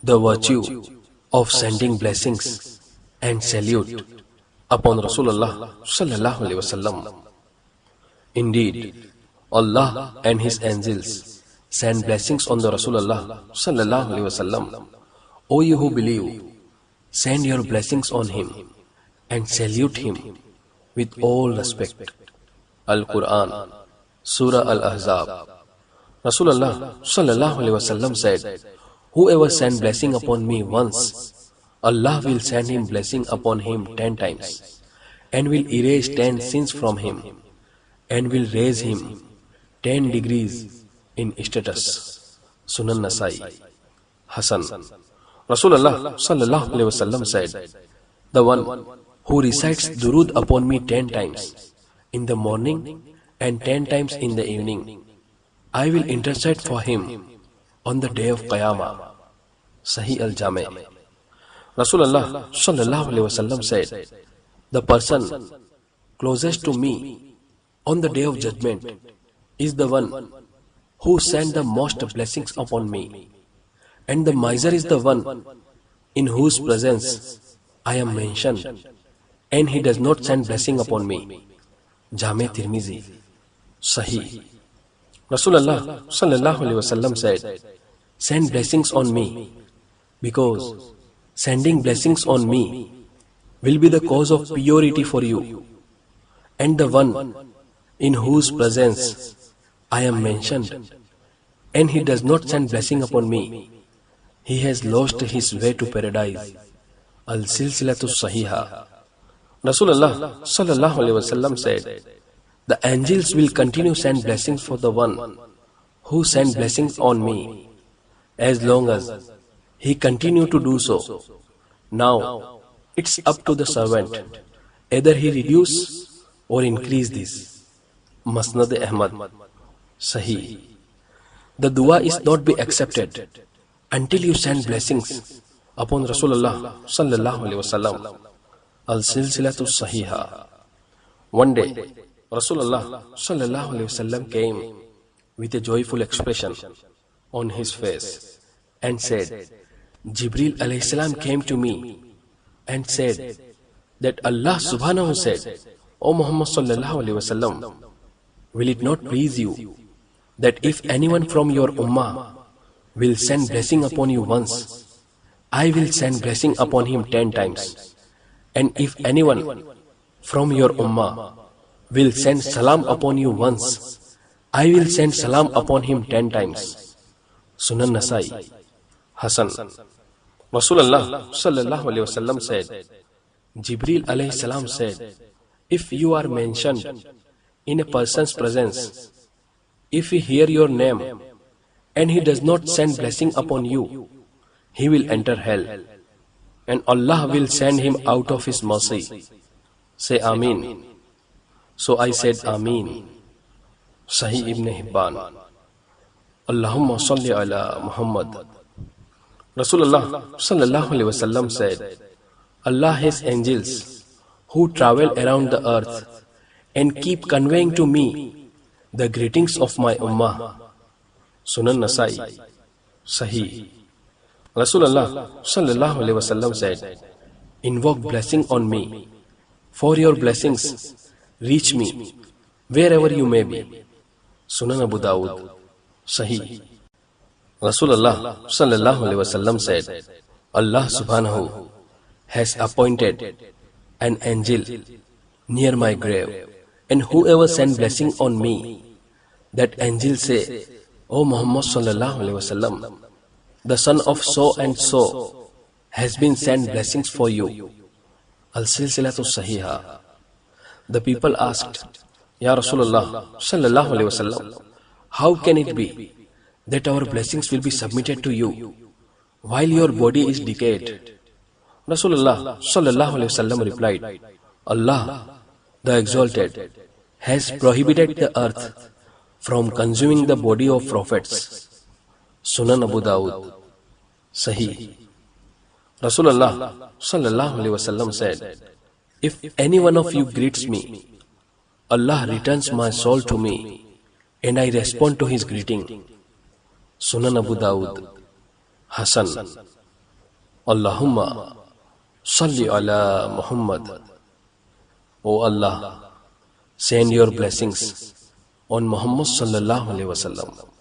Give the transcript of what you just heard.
the virtue of sending blessings and salute upon Rasulullah sallallahu alaihi wasallam. Indeed, Allah and His angels send blessings on the Rasulullah sallallahu alaihi wasallam. O you who believe, send your blessings on him and salute him with all respect. Al-Quran, Surah Al-Ahzab. Rasulullah sallallahu alaihi wasallam said, whoever send blessing upon me once, Allah will send him blessing upon him 10 times, and will erase 10 sins from him, and will raise him 10 degrees in status. Sunan Nasai. Hasan. Rasulullah sallallahu alaihi wasallam said, the one who recites durood upon me 10 times in the morning and 10 times in the evening, I will intercede for him on the day of Qiyamah. Sahih al-Jami'. Rasulullah sallallahu alaihi wasallam said, the person closest to me on the day of judgment is the one who sent the most blessings upon me, and the miser is the one in whose presence I am mentioned, and he does not send blessing upon me. Jami' Tirmizi. Sahih. Rasulullah sallallahu alaihi wasallam said, send blessings on me, because sending blessings on me will be the cause of purity for you, and the one in whose presence I am mentioned, and he does not send blessing upon me, he has lost his way to paradise. Al-Silsilatu Sahiha. Rasulullah sallallahu alaihi wasallam said, the angels will continue send blessings for the one who send blessings on me, as long as he continue to do so. Now it's up to the servant, either he reduce or increase this. Musnad Ahmad. Sahih. The dua is not be accepted until you send blessings upon Rasulullah sallallahu alaihi wasallam. Al-Silsilatu Sahiha. One day, Rasulullah sallallahu alaihi wasallam came with a joyful expression on his face and said, Jibril alayhi salam came to me and said that Allah subhanahu said, O Muhammad sallallahu alaihi wasallam, will it not please you that if anyone from your ummah will send blessing upon you once, I will send blessing upon him 10 times. And if anyone from your ummah will send salam upon you once, I will send salam upon him 10 times. Sunan Nasai. Hasan. Rasulullah sallallahu alaihi wasallam said, Jibril alayhi salam said, if you are mentioned in a person's presence, if he hear your name and he does not send blessing upon you, he will enter hell, and Allah will send him out of His mercy. Say Ameen. So I said Ameen. Sahih Ibn Hibban. Allahumma salli ala Muhammad. Rasulullah sallallahu alaihi wasallam said, Allah has angels who travel around the earth and keep conveying to me the greetings of my ummah. Sunan Nasai. Sahih. Rasulullah sallallahu alaihi wasallam said, invoke blessing on me, for your blessings reach me wherever you may be. Sunan Abu Dawud. Sahih. Rasulullah sallallahu alaihi wasallam said, Allah subhanahu has appointed an angel near my grave, and whoever send blessing on me, that angel say, O Muhammad sallallahu alaihi wasallam, the son of so and so has been sent blessings for you. Al-Silsilatu Sahiha. The people asked, Ya Rasulullah sallallahu alaihi wasallam, how can it be that our blessings will be submitted to you while your body is decayed? Rasulullah sallallahu alaihi wasallam replied, Allah, the Exalted, has prohibited the earth from consuming the body of prophets. Sunan Abu Dawud. Sahih. Rasulullah sallallahu alaihi wasallam said, if any one of you greets me, Allah returns my soul to me, and I respond to his greeting. Sunan Abu Dawud. Hasan. Allahumma salli ala Muhammad. O Allah, send your blessings on Muhammad sallallahu alaihi wasallam.